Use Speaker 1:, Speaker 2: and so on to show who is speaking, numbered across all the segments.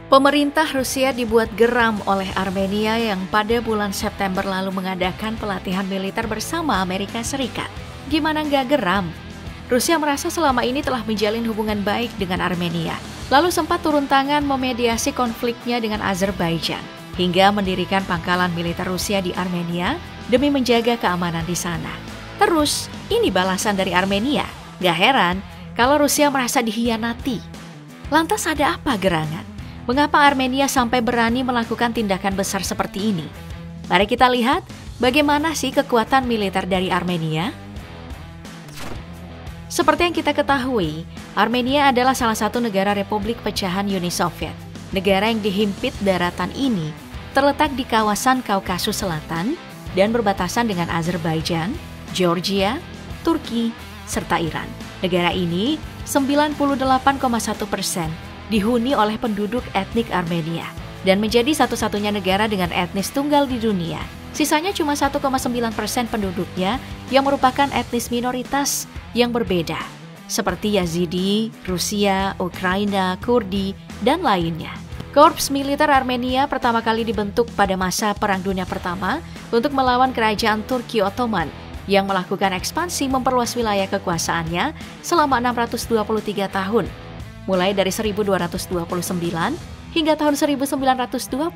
Speaker 1: Pemerintah Rusia dibuat geram oleh Armenia yang pada bulan September lalu mengadakan pelatihan militer bersama Amerika Serikat. Gimana nggak geram? Rusia merasa selama ini telah menjalin hubungan baik dengan Armenia, lalu sempat turun tangan memediasi konfliknya dengan Azerbaijan, hingga mendirikan pangkalan militer Rusia di Armenia demi menjaga keamanan di sana. Terus, ini balasan dari Armenia. Gak heran kalau Rusia merasa dikhianati. Lantas ada apa gerangan? Mengapa Armenia sampai berani melakukan tindakan besar seperti ini? Mari kita lihat bagaimana sih kekuatan militer dari Armenia. Seperti yang kita ketahui, Armenia adalah salah satu negara republik pecahan Uni Soviet. Negara yang dihimpit daratan ini terletak di kawasan Kaukasus Selatan dan berbatasan dengan Azerbaijan, Georgia, Turki, serta Iran. Negara ini 98,1% dihuni oleh penduduk etnik Armenia dan menjadi satu-satunya negara dengan etnis tunggal di dunia. Sisanya cuma 1,9% penduduknya yang merupakan etnis minoritas yang berbeda, seperti Yazidi, Rusia, Ukraina, Kurdi, dan lainnya. Korps militer Armenia pertama kali dibentuk pada masa Perang Dunia Pertama untuk melawan kerajaan Turki Ottoman yang melakukan ekspansi memperluas wilayah kekuasaannya selama 623 tahun. Mulai dari 1229 hingga tahun 1922.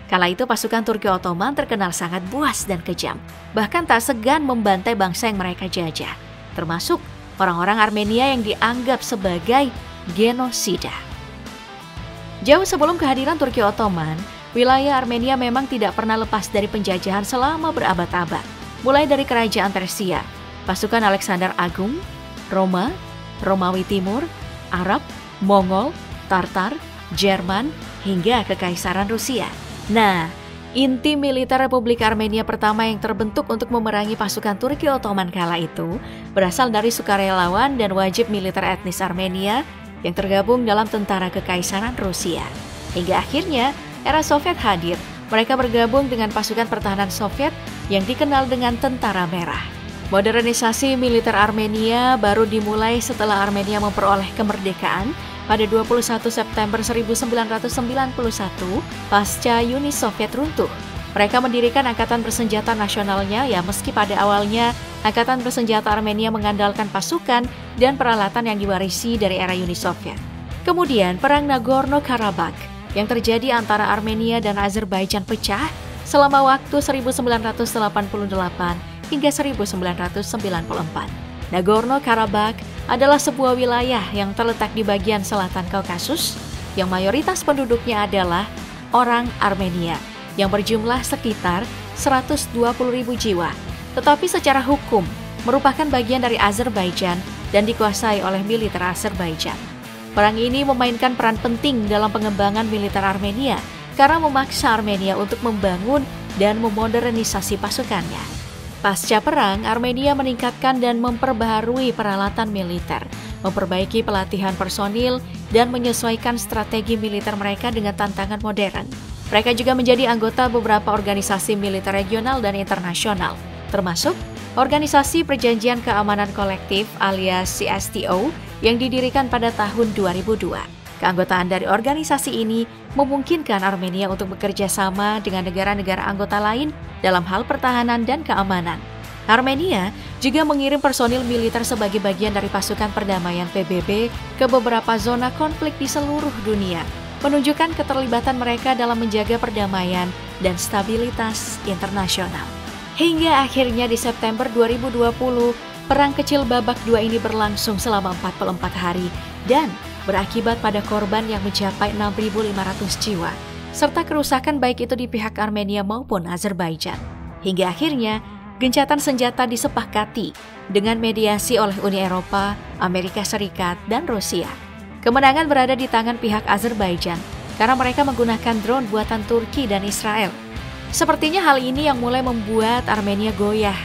Speaker 1: Kala itu pasukan Turki Ottoman terkenal sangat buas dan kejam, bahkan tak segan membantai bangsa yang mereka jajah, termasuk orang-orang Armenia yang dianggap sebagai genosida. Jauh sebelum kehadiran Turki Ottoman, wilayah Armenia memang tidak pernah lepas dari penjajahan selama berabad-abad, mulai dari kerajaan Persia, pasukan Alexander Agung, Roma, Romawi Timur, Arab, Mongol, Tartar, Jerman, hingga Kekaisaran Rusia. Nah, inti militer Republik Armenia pertama yang terbentuk untuk memerangi pasukan Turki Ottoman kala itu berasal dari sukarelawan dan wajib militer etnis Armenia yang tergabung dalam tentara Kekaisaran Rusia. Hingga akhirnya era Soviet hadir, mereka bergabung dengan pasukan pertahanan Soviet yang dikenal dengan Tentara Merah. Modernisasi militer Armenia baru dimulai setelah Armenia memperoleh kemerdekaan pada 21 September 1991 pasca Uni Soviet runtuh. Mereka mendirikan angkatan bersenjata nasionalnya meski pada awalnya angkatan bersenjata Armenia mengandalkan pasukan dan peralatan yang diwarisi dari era Uni Soviet. Kemudian Perang Nagorno-Karabakh yang terjadi antara Armenia dan Azerbaijan pecah selama waktu 1988 hingga 1994. Nagorno-Karabakh adalah sebuah wilayah yang terletak di bagian selatan Kaukasus yang mayoritas penduduknya adalah orang Armenia yang berjumlah sekitar 120.000 jiwa, tetapi secara hukum merupakan bagian dari Azerbaijan dan dikuasai oleh militer Azerbaijan. Perang ini memainkan peran penting dalam pengembangan militer Armenia karena memaksa Armenia untuk membangun dan memodernisasi pasukannya. Pasca perang, Armenia meningkatkan dan memperbaharui peralatan militer, memperbaiki pelatihan personil, dan menyesuaikan strategi militer mereka dengan tantangan modern. Mereka juga menjadi anggota beberapa organisasi militer regional dan internasional, termasuk Organisasi Perjanjian Keamanan Kolektif alias CSTO yang didirikan pada tahun 2002. Keanggotaan dari organisasi ini memungkinkan Armenia untuk bekerja sama dengan negara-negara anggota lain dalam hal pertahanan dan keamanan. Armenia juga mengirim personil militer sebagai bagian dari pasukan perdamaian PBB ke beberapa zona konflik di seluruh dunia, menunjukkan keterlibatan mereka dalam menjaga perdamaian dan stabilitas internasional. Hingga akhirnya di September 2020, Perang Kecil Babak 2 ini berlangsung selama 44 hari dan berakibat pada korban yang mencapai 6.500 jiwa, serta kerusakan baik itu di pihak Armenia maupun Azerbaijan. Hingga akhirnya, gencatan senjata disepakati dengan mediasi oleh Uni Eropa, Amerika Serikat, dan Rusia. Kemenangan berada di tangan pihak Azerbaijan karena mereka menggunakan drone buatan Turki dan Israel. Sepertinya hal ini yang mulai membuat Armenia goyah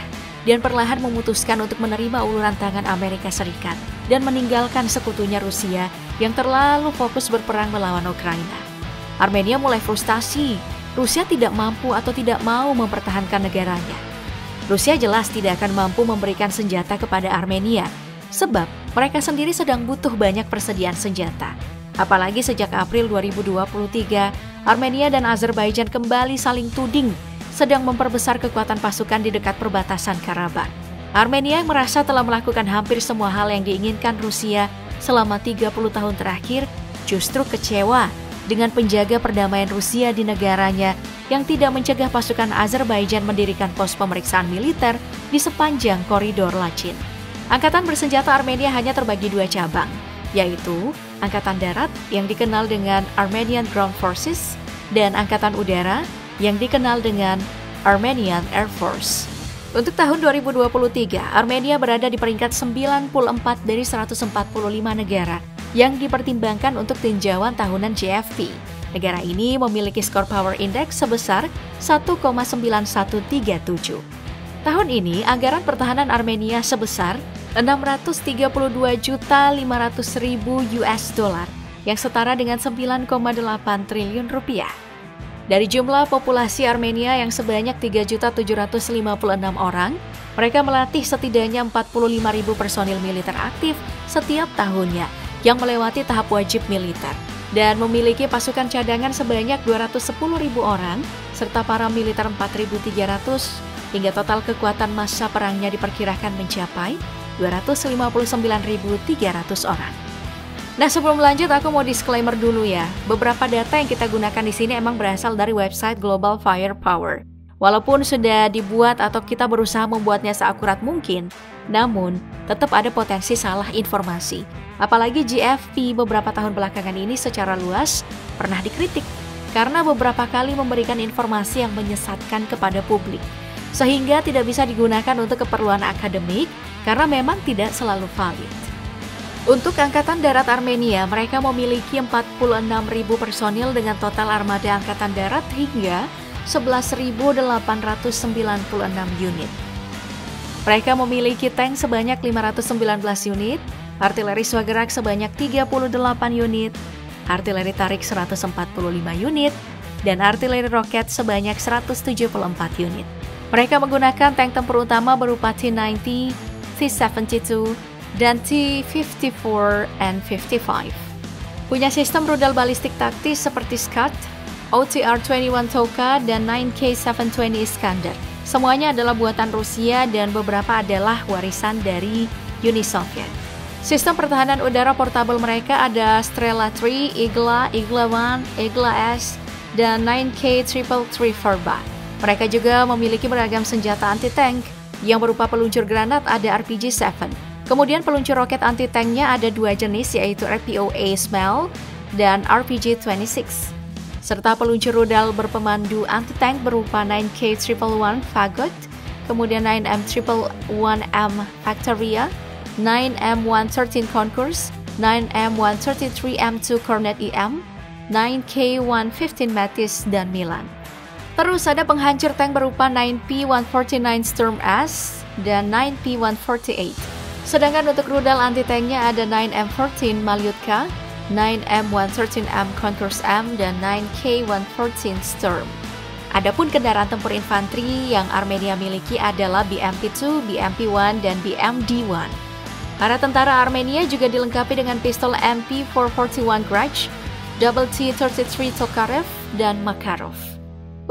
Speaker 1: dan perlahan memutuskan untuk menerima uluran tangan Amerika Serikat dan meninggalkan sekutunya Rusia yang terlalu fokus berperang melawan Ukraina. Armenia mulai frustasi. Rusia tidak mampu atau tidak mau mempertahankan negaranya. Rusia jelas tidak akan mampu memberikan senjata kepada Armenia, sebab mereka sendiri sedang butuh banyak persediaan senjata. Apalagi sejak April 2023, Armenia dan Azerbaijan kembali saling tuding sedang memperbesar kekuatan pasukan di dekat perbatasan Karabakh. Armenia merasa telah melakukan hampir semua hal yang diinginkan Rusia selama 30 tahun terakhir, justru kecewa dengan penjaga perdamaian Rusia di negaranya yang tidak mencegah pasukan Azerbaijan mendirikan pos pemeriksaan militer di sepanjang koridor Lachin. Angkatan bersenjata Armenia hanya terbagi dua cabang, yaitu Angkatan Darat yang dikenal dengan Armenian Ground Forces dan Angkatan Udara yang dikenal dengan Armenian Air Force. Untuk tahun 2023, Armenia berada di peringkat 94 dari 145 negara yang dipertimbangkan untuk tinjauan tahunan GFP. Negara ini memiliki skor Power Index sebesar 1,9137. Tahun ini, anggaran pertahanan Armenia sebesar 632.500.000 US dollar yang setara dengan 9,8 triliun rupiah. Dari jumlah populasi Armenia yang sebanyak 3.756 orang, mereka melatih setidaknya 45.000 personil militer aktif setiap tahunnya yang melewati tahap wajib militer dan memiliki pasukan cadangan sebanyak 210.000 orang serta para militer 4.300 hingga total kekuatan massa perangnya diperkirakan mencapai 259.300 orang. Nah, sebelum lanjut aku mau disclaimer dulu ya. Beberapa data yang kita gunakan di sini emang berasal dari website Global Firepower. Walaupun sudah dibuat atau kita berusaha membuatnya seakurat mungkin, namun tetap ada potensi salah informasi. Apalagi GFP beberapa tahun belakangan ini secara luas pernah dikritik karena beberapa kali memberikan informasi yang menyesatkan kepada publik, sehingga tidak bisa digunakan untuk keperluan akademik karena memang tidak selalu valid. Untuk Angkatan Darat Armenia, mereka memiliki 46.000 personil dengan total armada Angkatan Darat hingga 11.896 unit. Mereka memiliki tank sebanyak 519 unit, artileri swagerak sebanyak 38 unit, artileri tarik 145 unit, dan artileri roket sebanyak 174 unit. Mereka menggunakan tank tempur utama berupa T-90, T-72, dan T-54 and 55. Punya sistem rudal balistik taktis seperti Scud, OTR-21 Toka, dan 9K720 Iskander. Semuanya adalah buatan Rusia dan beberapa adalah warisan dari Uni Soviet. Sistem pertahanan udara portabel mereka ada Strela 3, Igla, Igla 1, Igla S, dan 9K333 Verba. Mereka juga memiliki beragam senjata anti-tank yang berupa peluncur granat ada RPG-7. Kemudian peluncur roket anti-tanknya ada dua jenis yaitu RPOA Smell dan RPG-26. Serta peluncur rudal berpemandu anti-tank berupa 9K111 Fagot, kemudian 9M111M Factoria, 9M113 Concourse, 9M133M2 Cornet EM, 9K115 Metis, dan Milan. Terus ada penghancur tank berupa 9P149 Sturm S dan 9P148. Sedangkan untuk rudal anti-tanknya ada 9M14 Malyutka, 9M113M Concourse M, dan 9K114 Sturm. Adapun kendaraan tempur infanteri yang Armenia miliki adalah BMP-2, BMP-1, dan BMD-1. Para tentara Armenia juga dilengkapi dengan pistol MP441 Grudge, Double T-33 Tokarev, dan Makarov.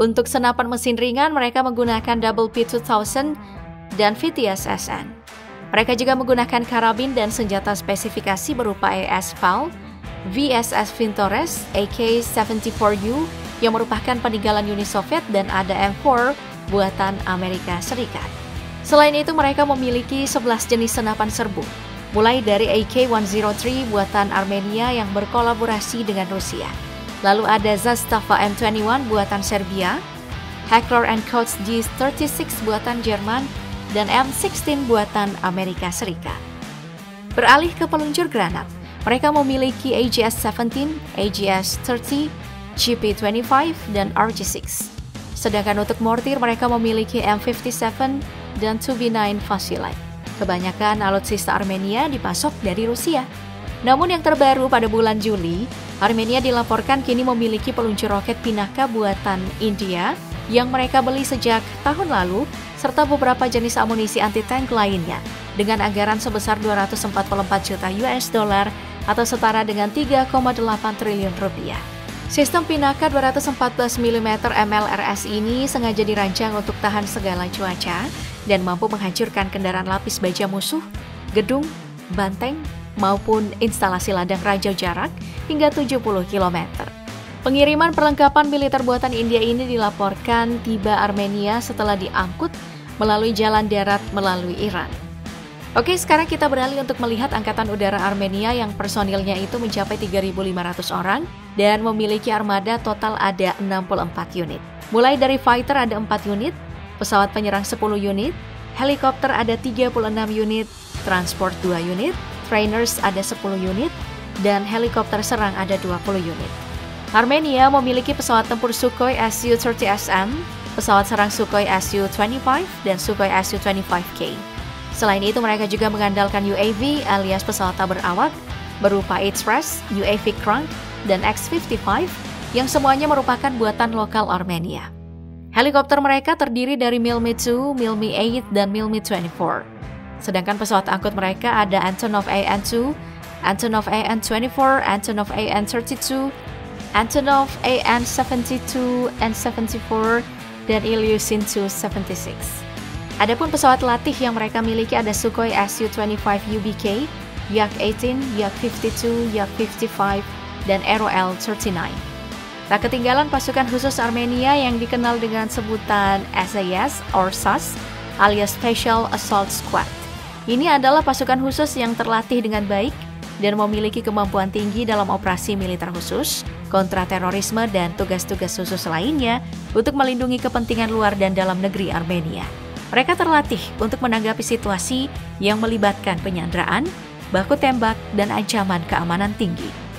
Speaker 1: Untuk senapan mesin ringan, mereka menggunakan Double P2000 dan VTS-SN. Mereka juga menggunakan karabin dan senjata spesifikasi berupa AS-FAL, VSS Vintores, AK-74U yang merupakan peninggalan Uni Soviet, dan ada M4 buatan Amerika Serikat. Selain itu, mereka memiliki 11 jenis senapan serbu, mulai dari AK-103 buatan Armenia yang berkolaborasi dengan Rusia. Lalu ada Zastava M21 buatan Serbia, Heckler & Koch G36 buatan Jerman, dan M16 buatan Amerika Serikat. Beralih ke peluncur granat, mereka memiliki AGS-17, AGS-30, GP-25, dan RG-6. Sedangkan untuk mortir, mereka memiliki M57 dan 2B9 Fasilite. Kebanyakan alutsista Armenia dipasok dari Rusia. Namun yang terbaru pada bulan Juli, Armenia dilaporkan kini memiliki peluncur roket Pinaka buatan India yang mereka beli sejak tahun lalu, serta beberapa jenis amunisi anti-tank lainnya dengan anggaran sebesar 244 juta US dollar atau setara dengan 3,8 triliun rupiah. Sistem Pinaka 214 mm MLRS ini sengaja dirancang untuk tahan segala cuaca dan mampu menghancurkan kendaraan lapis baja musuh, gedung, banteng, maupun instalasi ladang ranjau jarak hingga 70 km. Pengiriman perlengkapan militer buatan India ini dilaporkan tiba Armenia setelah diangkut melalui jalan darat melalui Iran. Oke, sekarang kita beralih untuk melihat Angkatan Udara Armenia yang personilnya itu mencapai 3.500 orang dan memiliki armada total ada 64 unit. Mulai dari fighter ada 4 unit, pesawat penyerang 10 unit, helikopter ada 36 unit, transport 2 unit, trainers ada 10 unit, dan helikopter serang ada 20 unit. Armenia memiliki pesawat tempur Sukhoi Su-30SM, pesawat serang Sukhoi Su-25, dan Sukhoi Su-25K. Selain itu, mereka juga mengandalkan UAV alias pesawat tak berawak berupa Express, UAV Krunk, dan X-55 yang semuanya merupakan buatan lokal Armenia. Helikopter mereka terdiri dari MiLmi-2, MiLmi-8, dan MiLmi-24. Sedangkan pesawat angkut mereka ada Antonov AN-2, Antonov AN-24, Antonov AN-32, Antonov AN-72, N-74, dan Ilyushin Tu-76. Adapun pesawat latih yang mereka miliki ada Sukhoi Su-25 UBK, Yak-18, Yak-52, Yak-55, dan Aero L-39. Tak ketinggalan pasukan khusus Armenia yang dikenal dengan sebutan SAS or SAS alias Special Assault Squad. Ini adalah pasukan khusus yang terlatih dengan baik dan memiliki kemampuan tinggi dalam operasi militer khusus, kontraterorisme, dan tugas-tugas khusus lainnya untuk melindungi kepentingan luar dan dalam negeri Armenia. Mereka terlatih untuk menanggapi situasi yang melibatkan penyanderaan, baku tembak, dan ancaman keamanan tinggi.